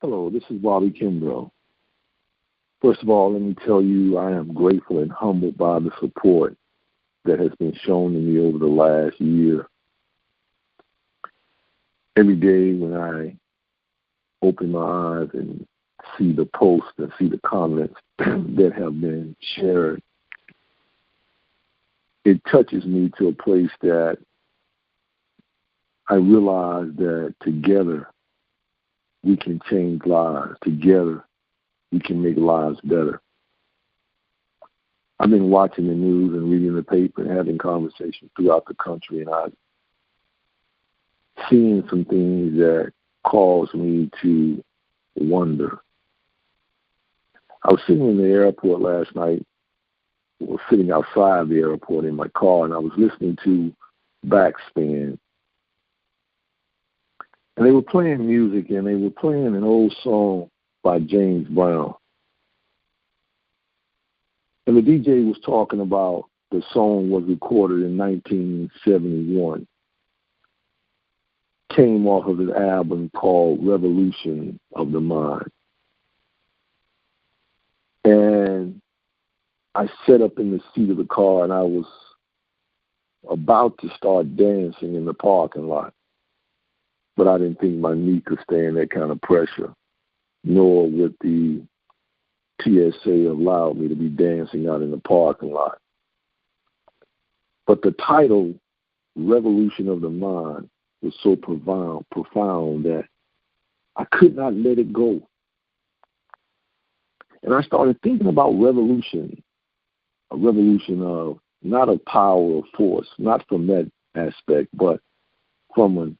Hello, this is Bobby Kimbrough. First of all, let me tell you I am grateful and humbled by the support that has been shown to me over the last year. Every day when I open my eyes and see the posts and see the comments that have been shared, it touches me to a place that I realize that together we can change lives. Together we can make lives better. I've been watching the news and reading the paper and having conversations throughout the country, and I've seen some things that cause me to wonder. I was sitting in the airport last night, or sitting outside the airport in my car, and I was listening to Backspin. And they were playing music, and they were playing an old song by James Brown. And the DJ was talking about the song was recorded in 1971. Came off of an album called Revolution of the Mind. And I sat up in the seat of the car, and I was about to start dancing in the parking lot. But I didn't think my knee could stand that kind of pressure, nor would the TSA allow me to be dancing out in the parking lot. But the title, Revolution of the Mind, was so profound that I could not let it go. And I started thinking about revolution, a revolution of not of power or force, not from that aspect, but from a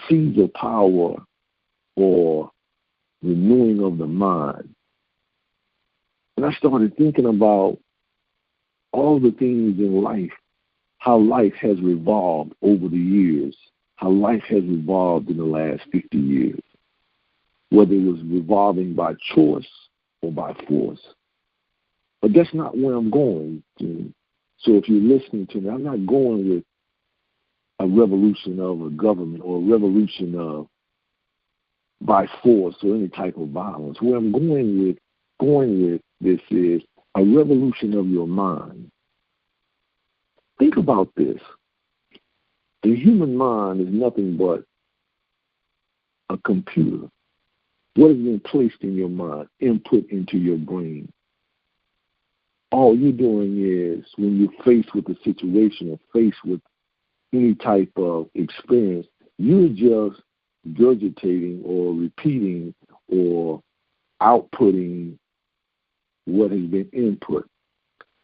seeds of power or renewing of the mind. And I started thinking about all the things in life, how life has revolved over the years, how life has revolved in the last 50 years, whether it was revolving by choice or by force. But that's not where I'm going to. So if you're listening to me, I'm not going with a revolution of a government or a revolution of by force or any type of violence. Where I'm going with this is a revolution of your mind. Think about this. The human mind is nothing but a computer. What has been placed in your mind, input into your brain? All you're doing is when you're faced with a situation or faced with any type of experience, you're just regurgitating or repeating or outputting what has been input.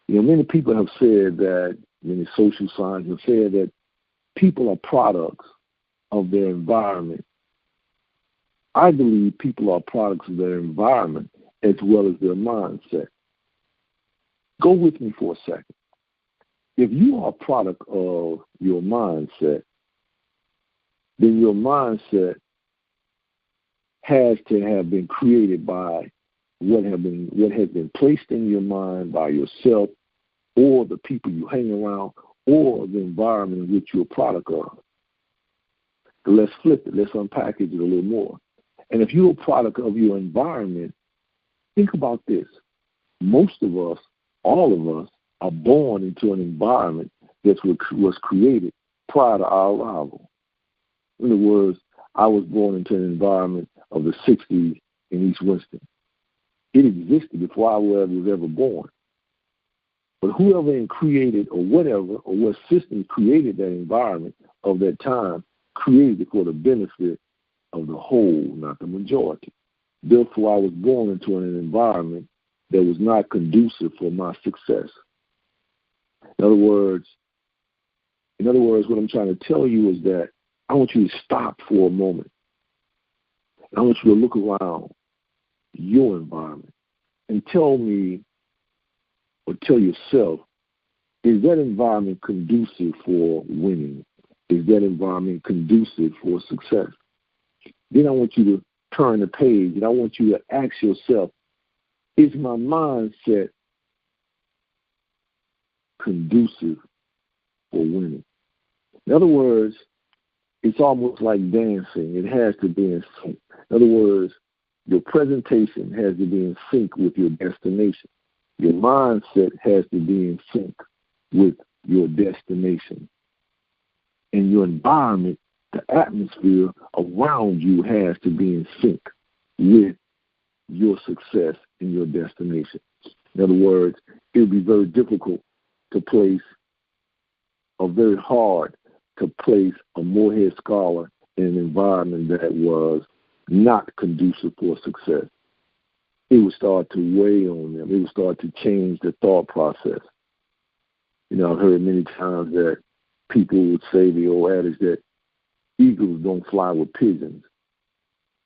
Many people have said that, many social scientists have said that people are products of their environment. I believe people are products of their environment as well as their mindset. Go with me for a second. If you are a product of your mindset, then your mindset has to have been created by what has been placed in your mind by yourself or the people you hang around or the environment in which you're a product of. So let's flip it. Let's unpackage it a little more. And if you're a product of your environment, think about this. Most of us, all of us, are born into an environment that was created prior to our arrival. In other words, I was born into an environment of the 60s in East Winston. It existed before I was ever born. But whoever created or whatever or what system created that environment of that time created it for the benefit of the whole, not the majority. Therefore, I was born into an environment that was not conducive for my success. In other words, what I'm trying to tell you is that I want you to stop for a moment. I want you to look around your environment and tell me or tell yourself, is that environment conducive for winning? Is that environment conducive for success? Then I want you to turn the page and I want you to ask yourself, is my mindset conducive for winning? In other words, it's almost like dancing. It has to be in sync. In other words, your presentation has to be in sync with your destination. Your mindset has to be in sync with your destination. And your environment, the atmosphere around you has to be in sync with your success and your destination. In other words, it would be very difficult to place, or very hard to place a Morehead scholar in an environment that was not conducive for success. It would start to weigh on them. It would start to change the thought process. You know, I've heard many times that people would say the old adage that eagles don't fly with pigeons.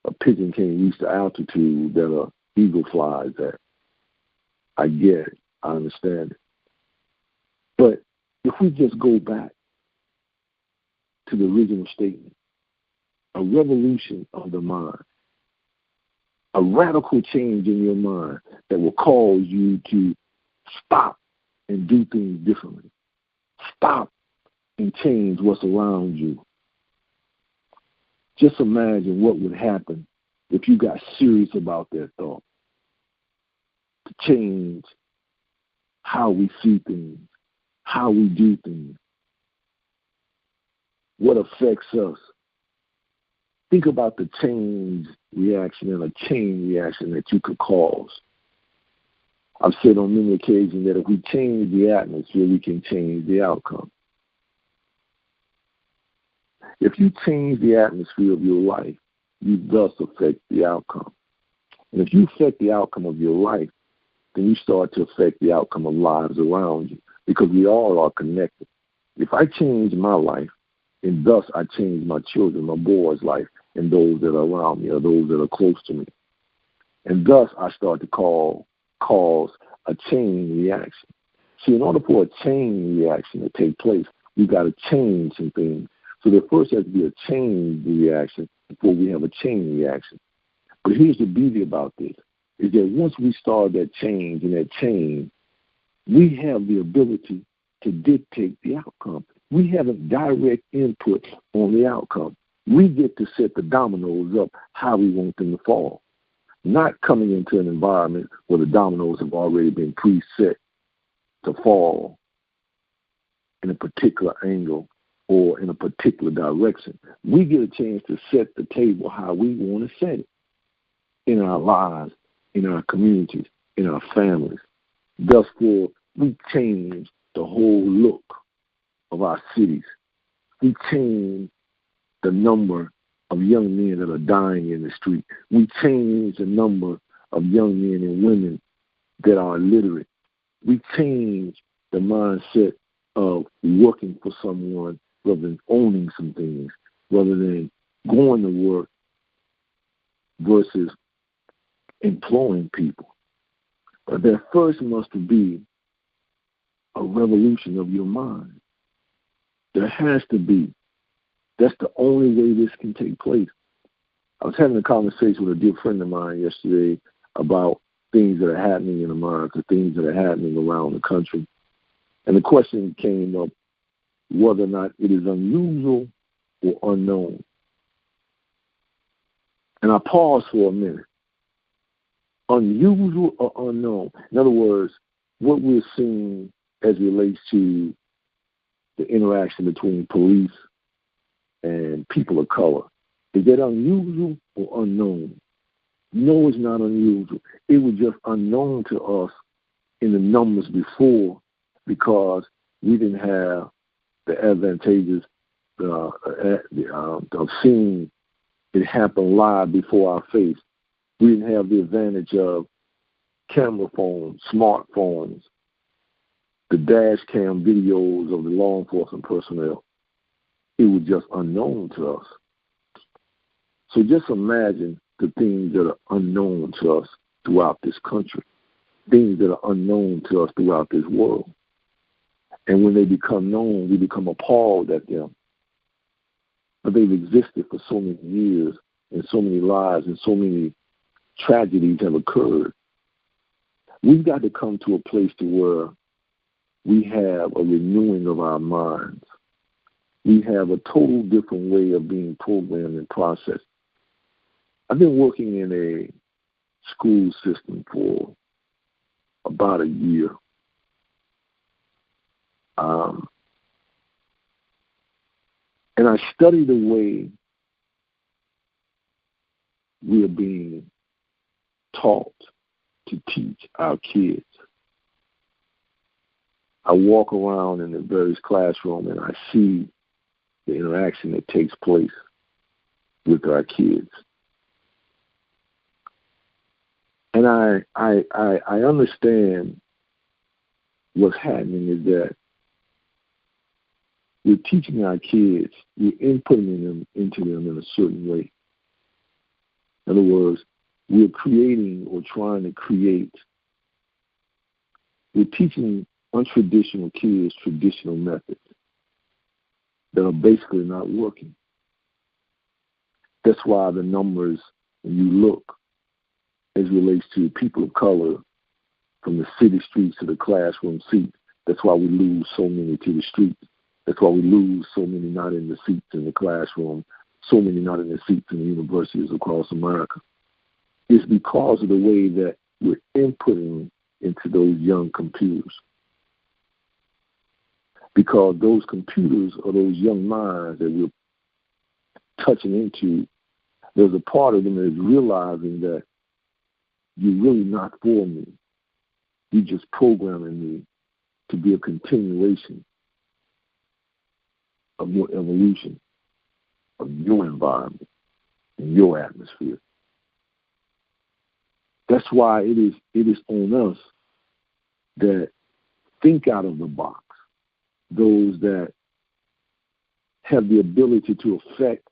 A pigeon can't reach the altitude that an eagle flies at. I get it. I understand it. But if we just go back to the original statement, a revolution of the mind, a radical change in your mind that will cause you to stop and do things differently. Stop and change what's around you. Just imagine what would happen if you got serious about that thought. To change how we see things, how we do things, what affects us. Think about the change reaction and a chain reaction that you could cause. I've said on many occasions that if we change the atmosphere, we can change the outcome. If you change the atmosphere of your life, you thus affect the outcome. And if you affect the outcome of your life, then you start to affect the outcome of lives around you, because we all are connected. If I change my life, and thus I change my children, my boys' life, and those that are around me or those that are close to me, and thus I start to cause a chain reaction. See, in order for a chain reaction to take place, we've got to change some things. So there first has to be a chain reaction before we have a chain reaction. But here's the beauty about this, is that once we start that change and that chain, we have the ability to dictate the outcome. We have a direct input on the outcome. We get to set the dominoes up how we want them to fall, not coming into an environment where the dominoes have already been preset to fall in a particular angle or in a particular direction. We get a chance to set the table how we want to set it in our lives, in our communities, in our families. Therefore, we change the whole look of our cities. We change the number of young men that are dying in the street. We change the number of young men and women that are illiterate. We change the mindset of working for someone rather than owning some things, rather than going to work versus employing people. But there first must be a revolution of your mind. There has to be. That's the only way this can take place. I was having a conversation with a dear friend of mine yesterday about things that are happening in America, things that are happening around the country. And the question came up whether or not it is unusual or unknown. And I paused for a minute. Unusual or unknown? In other words, what we're seeing as relates to the interaction between police and people of color, is that unusual or unknown? No, it's not unusual. It was just unknown to us in the numbers before, because we didn't have the advantages of seeing it happen live before our face. We didn't have the advantage of camera phones, smartphones, the dash cam videos of the law enforcement personnel. It was just unknown to us. So just imagine the things that are unknown to us throughout this country, things that are unknown to us throughout this world. And when they become known, we become appalled at them. But they've existed for so many years, and so many lives, and so many tragedies have occurred. We've got to come to a place to where we have a renewing of our minds. We have a total different way of being programmed and processed. I've been working in a school system for about a year. And I study the way we are being taught to teach our kids. I walk around in the various classrooms and I see the interaction that takes place with our kids. And I understand what's happening is that we're teaching our kids, we're inputting them into them in a certain way. In other words, we're creating or trying to create, we're teaching untraditional kids traditional methods that are basically not working. That's why the numbers, when you look, as relates to people of color from the city streets to the classroom seats, that's why we lose so many to the streets. That's why we lose so many not in the seats in the classroom, so many not in the seats in the universities across America. It's because of the way that we're inputting into those young computers. Because those computers or those young minds that we're touching into, there's a part of them that is realizing that you're really not for me. You're just programming me to be a continuation of your evolution, of your environment, and your atmosphere. That's why it is on us that think out of the box, those that have the ability to affect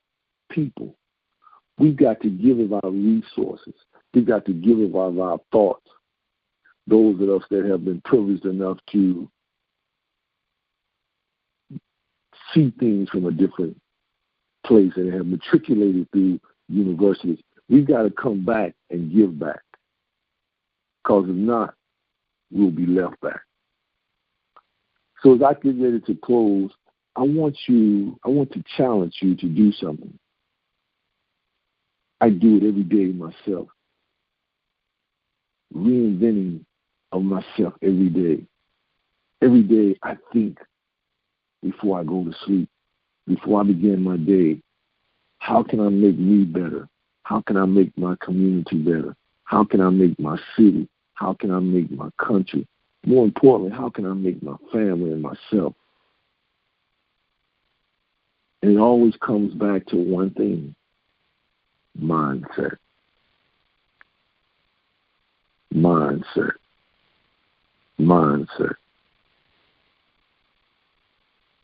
people. We've got to give of our resources. We've got to give of our thoughts. Those of us that have been privileged enough to see things from a different place and have matriculated through universities, we've got to come back and give back. Because if not, we'll be left back. So as I get ready to close, I want to challenge you to do something. I do it every day myself. Reinventing of myself every day. Every day I think before I go to sleep, before I begin my day, how can I make me better? How can I make my community better? How can I make my city? How can I make my country? More importantly, how can I make my family and myself? And it always comes back to one thing: mindset. Mindset. Mindset.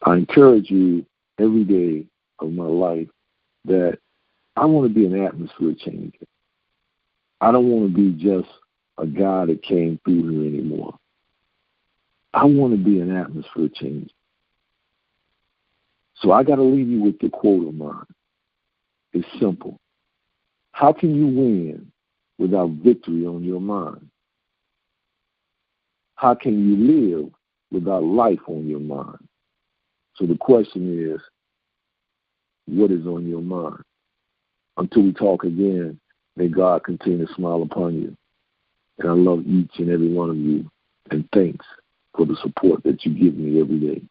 I encourage you every day of my life that I want to be an atmosphere changer. I don't want to be just a guy that came through here anymore. I want to be an atmosphere changer. So I got to leave you with the quote of mine. It's simple. How can you win without victory on your mind? How can you live without life on your mind? So the question is, what is on your mind? Until we talk again, may God continue to smile upon you. And I love each and every one of you. And thanks for the support that you give me every day.